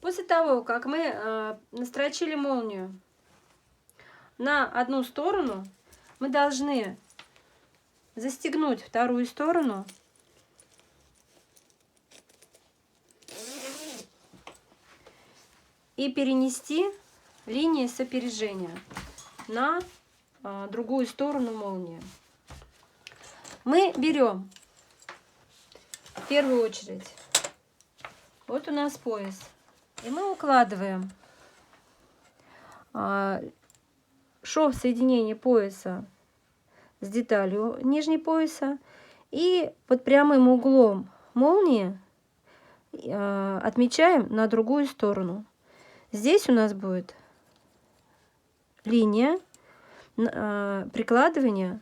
После того, как мы настрочили молнию на одну сторону, мы должны застегнуть вторую сторону и перенести линии сопережения на другую сторону молнии. Мы берем в первую очередь, вот у нас пояс, и мы укладываем шов соединения пояса с деталью нижней пояса и под прямым углом молнии отмечаем на другую сторону. Здесь у нас будет линия прикладывания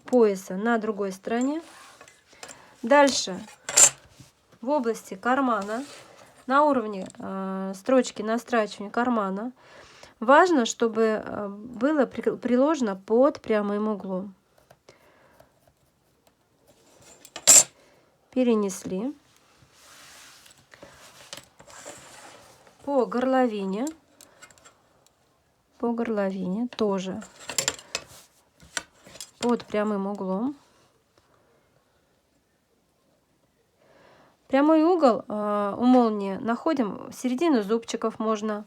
пояса на другой стороне. Дальше в области кармана, на уровне строчки настрачивания кармана, важно, чтобы было приложено под прямым углом. Перенесли. По горловине тоже под прямым углом. Прямой угол у молнии находим середину зубчиков, можно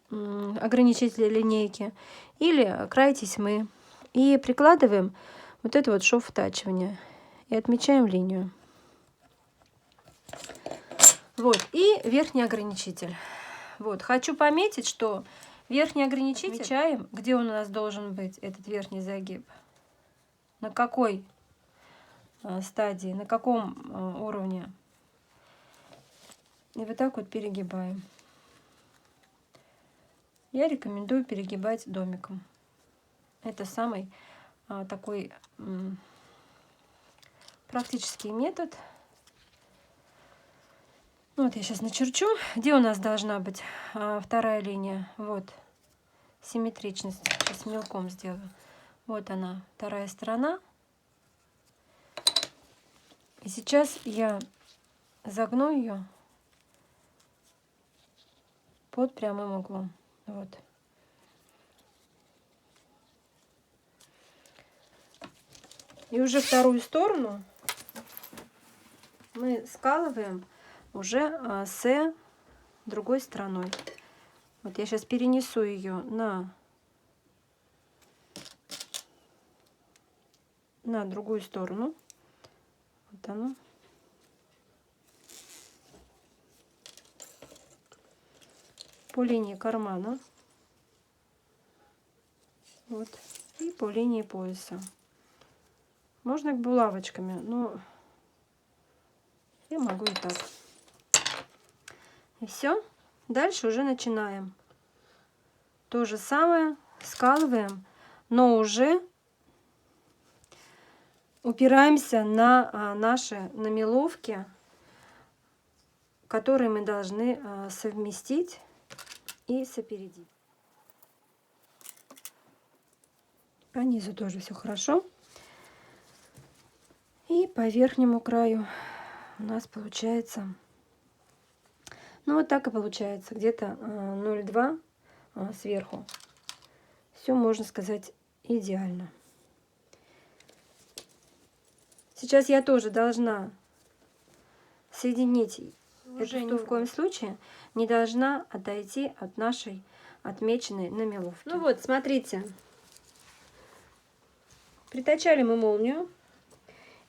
ограничитель линейки, или край тесьмы. И прикладываем вот это вот шов втачивания и отмечаем линию. Вот, и верхний ограничитель. Вот, хочу пометить, что верхний ограничитель отмечаем, где он у нас должен быть, этот верхний загиб, на какой стадии, на каком уровне. И вот так вот перегибаем. Я рекомендую перегибать домиком. Это самый такой практический метод. Вот я сейчас начерчу, где у нас должна быть вторая линия. Вот, симметричность. Сейчас мелком сделаю. Вот она, вторая сторона. И сейчас я загну ее под прямым углом. Вот. И уже вторую сторону мы скалываем уже с другой стороной. Вот я сейчас перенесу ее на другую сторону. Вот оно. По линии кармана. Вот. И по линии пояса. Можно булавочками, но я могу и так. И все. Дальше уже начинаем. То же самое скалываем, но уже упираемся на наши намеловки, которые мы должны совместить и сопередить. По низу тоже все хорошо. И по верхнему краю у нас получается, ну вот так и получается, где-то 0,2 сверху. Все, можно сказать, идеально. Сейчас я тоже должна соединить, уже ни в коем случае не должна отойти от нашей отмеченной намеловки. Ну вот, смотрите, притачали мы молнию.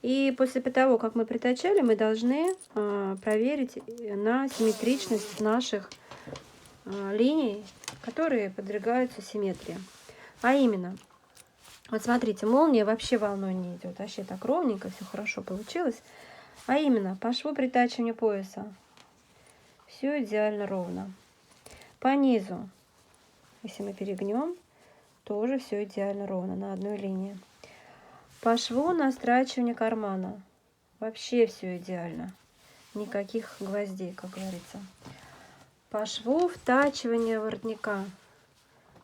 И после того, как мы притачали, мы должны проверить на симметричность наших линий, которые подвергаются симметрии. А именно, вот смотрите, молния вообще волной не идет. Вообще так ровненько, все хорошо получилось. А именно, по шву притачивания пояса все идеально ровно. По низу, если мы перегнем, тоже все идеально ровно на одной линии. По шву настрачивания кармана вообще все идеально. Никаких гвоздей, как говорится. По шву втачивания воротника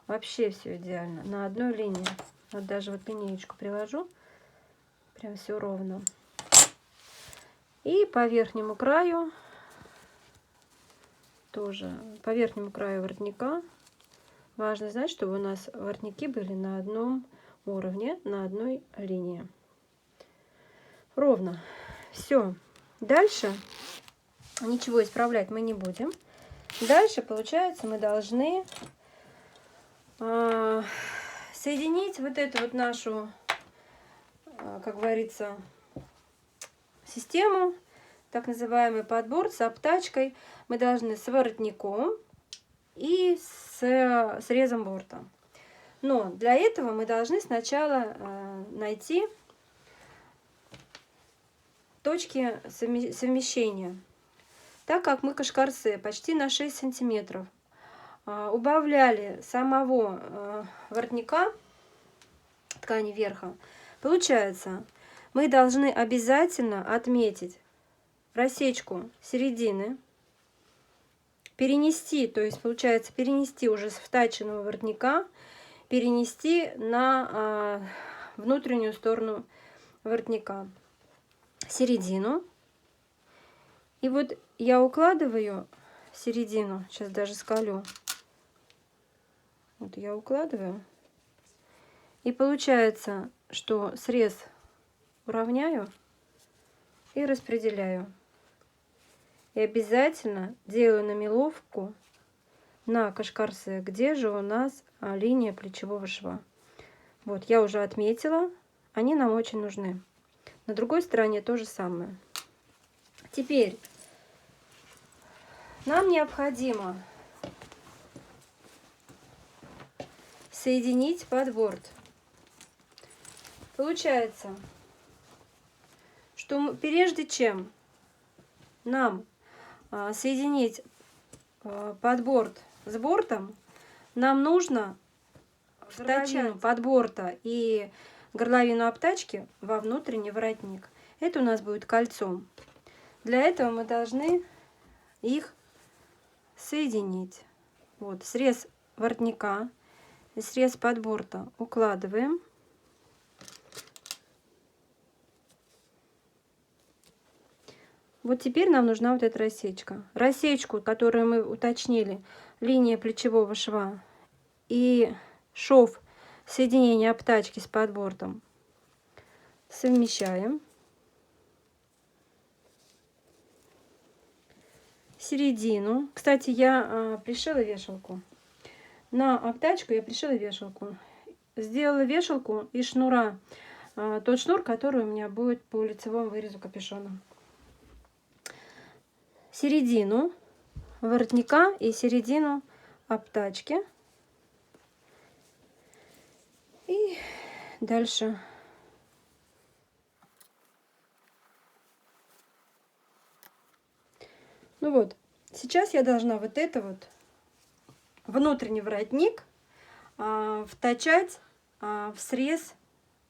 вообще все идеально. На одной линии. Вот даже вот линеечку приложу. Прям все ровно. И по верхнему краю тоже по верхнему краю воротника. Важно знать, чтобы у нас воротники были на одном уровне, на одной линии. Ровно. Все. Дальше ничего исправлять мы не будем. Дальше, получается, мы должны соединить вот эту вот нашу, как говорится, систему, так называемый подбор с обтачкой. Мы должны с воротником и с срезом борта. Но для этого мы должны сначала найти точки совмещения. Так как мы кашкарсе почти на 6 сантиметров убавляли самого воротника ткани верха, получается, мы должны обязательно отметить рассечку середины, перенести, то есть получается перенести уже с втаченного воротника, перенести на внутреннюю сторону воротника середину. И вот я укладываю середину, сейчас даже скалю. Вот я укладываю. И получается, что срез уравняю и распределяю. И обязательно делаю намеловку на кашкарсе, где же у нас линия плечевого шва. Вот, я уже отметила, они нам очень нужны. На другой стороне то же самое. Теперь нам необходимо соединить подборт. Получается, что прежде чем нам соединить подборт с бортом, нам нужно вточить подборта и горловину обтачки во внутренний воротник. Это у нас будет кольцом. Для этого мы должны их соединить. Вот срез воротника и срез подборта укладываем. Вот теперь нам нужна вот эта рассечка. Рассечку, которую мы уточнили, линия плечевого шва и шов соединения обтачки с подбортом, совмещаем. Середину. Кстати, я пришила вешалку. На обтачку я пришила вешалку. Сделала вешалку из шнура. Тот шнур, который у меня будет по лицевому вырезу капюшона. Середину воротника и середину обтачки. И дальше ну вот, сейчас я должна вот это вот внутренний воротник втачать в срез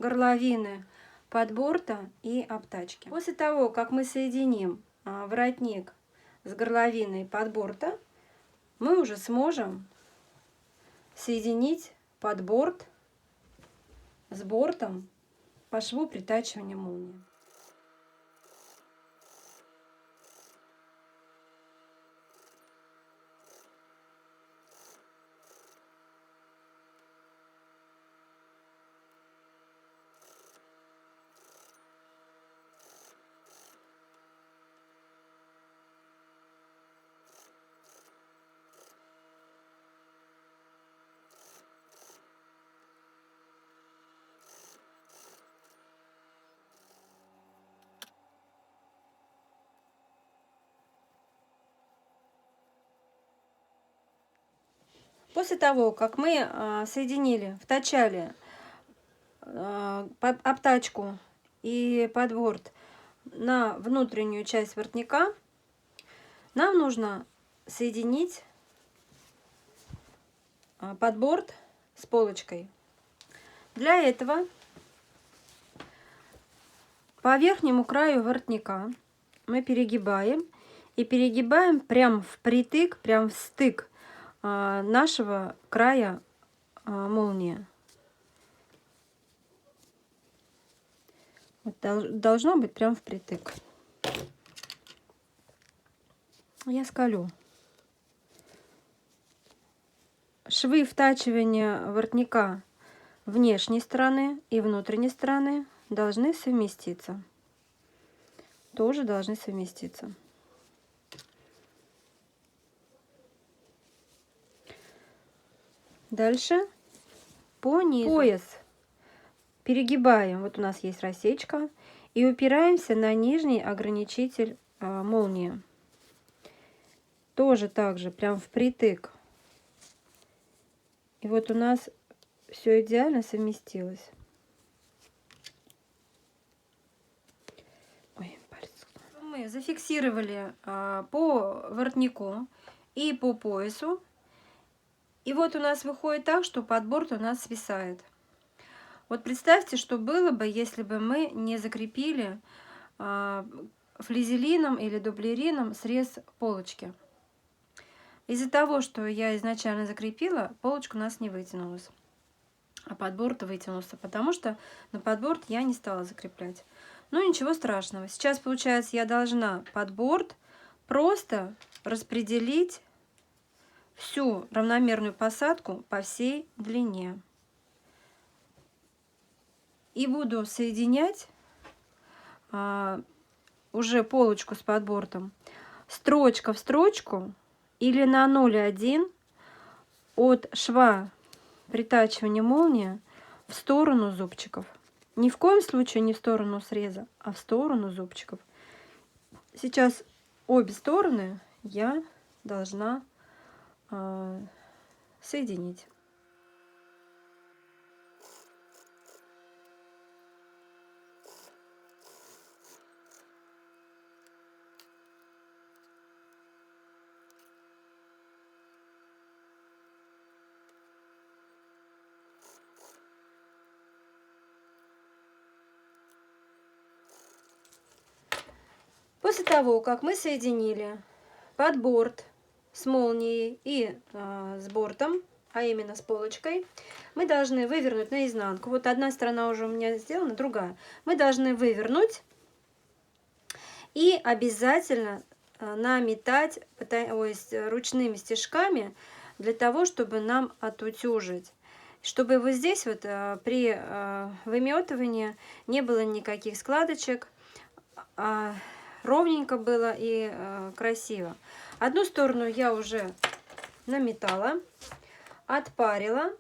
горловины подборта и обтачки. После того, как мы соединим воротник с горловиной подборта, мы уже сможем соединить подборт с бортом по шву притачивания молнии. После того, как мы соединили, втачали обтачку и подборт на внутреннюю часть воротника, нам нужно соединить подборт с полочкой. Для этого по верхнему краю воротника мы перегибаем и перегибаем прям впритык, прям в стык нашего края молнии. Вот должно быть прям впритык. Я скалю. швы втачивания воротника внешней стороны и внутренней стороны должны совместиться. Тоже должны совместиться. Дальше по низу. Пояс перегибаем. Вот у нас есть рассечка. И упираемся на нижний ограничитель молнии. Тоже так же, прям впритык. И вот у нас все идеально совместилось. Ой, палец. Мы зафиксировали по воротнику и по поясу. И вот у нас выходит так, что подборт у нас свисает. Вот представьте, что было бы, если бы мы не закрепили флизелином или дублерином срез полочки. Из-за того, что я изначально закрепила, полочка у нас не вытянулась, а подборт вытянулся, потому что на подборт я не стала закреплять. Ну, ничего страшного. Сейчас, получается, я должна подборт просто распределить всю равномерную посадку по всей длине. И буду соединять уже полочку с подбортом строчка в строчку или на 0,1 от шва притачивания молнии в сторону зубчиков. Ни в коем случае не в сторону среза, а в сторону зубчиков. Сейчас обе стороны я должна соединить. После того, как мы соединили подборт с молнией и с бортом, а именно с полочкой, мы должны вывернуть наизнанку. Вот одна сторона уже у меня сделана, другая. Мы должны вывернуть и обязательно наметать ручными стежками для того, чтобы нам отутюжить. Чтобы вот здесь вот при выметывании не было никаких складочек, ровненько было и красиво. Одну сторону я уже наметала, отпарила.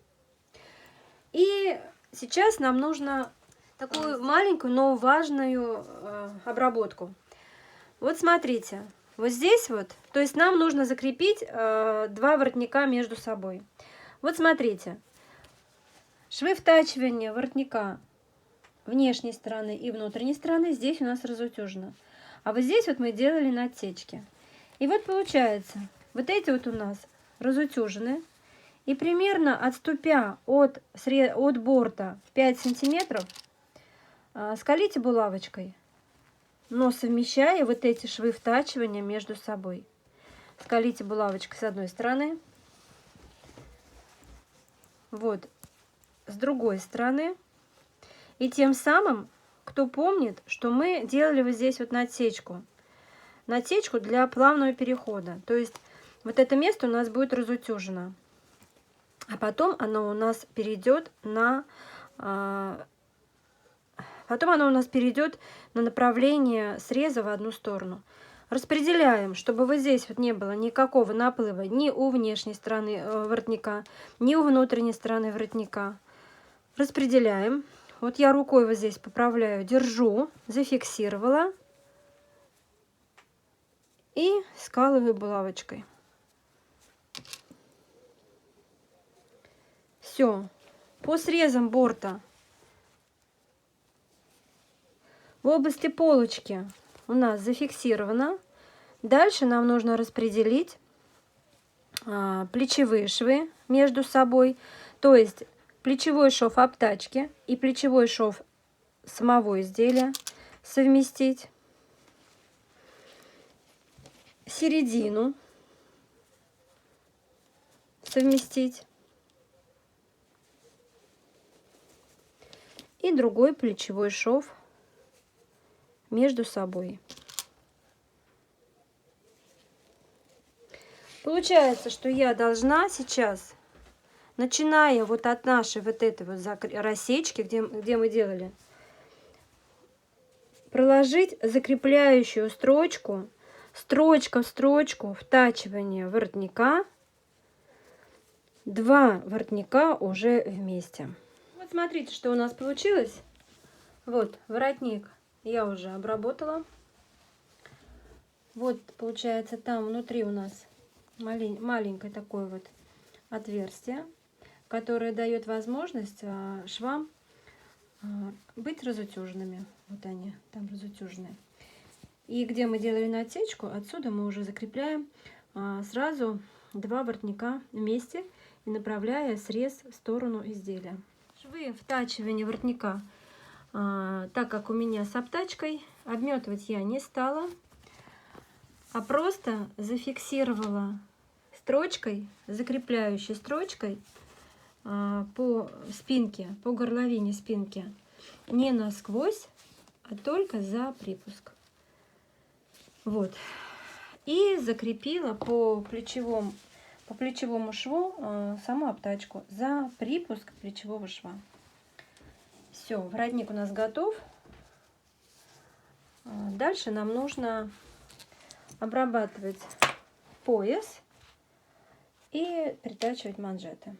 И сейчас нам нужно такую маленькую, но важную обработку. Вот смотрите, вот здесь вот, то есть нам нужно закрепить два воротника между собой. Вот смотрите, швы втачивания воротника внешней стороны и внутренней стороны здесь у нас разутюжено. А вот здесь вот мы делали натечки. И вот получается, вот эти вот у нас разутюжены. И примерно отступя от борта 5 сантиметров, скалите булавочкой, но совмещая вот эти швы втачивания между собой. Скалите булавочкой с одной стороны, вот с другой стороны. И тем самым, кто помнит, что мы делали вот здесь вот натечку для плавного перехода. То есть вот это место у нас будет разутюжено. А потом оно у нас перейдет на направление среза в одну сторону. Распределяем, чтобы вот здесь вот не было никакого наплыва ни у внешней стороны воротника, ни у внутренней стороны воротника. Распределяем. Вот я рукой вот здесь поправляю, держу, зафиксировала и скалываю булавочкой. Все. По срезам борта в области полочки у нас зафиксировано. Дальше нам нужно распределить плечевые швы между собой. То есть плечевой шов обтачки и плечевой шов самого изделия совместить. Середину совместить. И другой плечевой шов между собой. Получается, что я должна сейчас начиная вот от нашей вот этой вот рассечки, где мы делали, проложить закрепляющую строчку, строчка в строчку, втачивание воротника, 2 воротника уже вместе. Вот смотрите, что у нас получилось. Вот воротник я уже обработала. Вот получается там внутри у нас маленькое такое вот отверстие, которое дает возможность швам быть разутюженными. Вот они там разутюженные. И где мы делали натечку, отсюда мы уже закрепляем сразу 2 воротника вместе и направляя срез в сторону изделия. Швы втачивания воротника, так как у меня с обтачкой, обметывать я не стала, а просто зафиксировала строчкой, закрепляющей строчкой по спинке, по горловине спинки, не насквозь, а только за припуск. Вот. И закрепила по плечевому шву саму обтачку за припуск плечевого шва. Все, воротник у нас готов. Дальше нам нужно обрабатывать пояс и притачивать манжеты.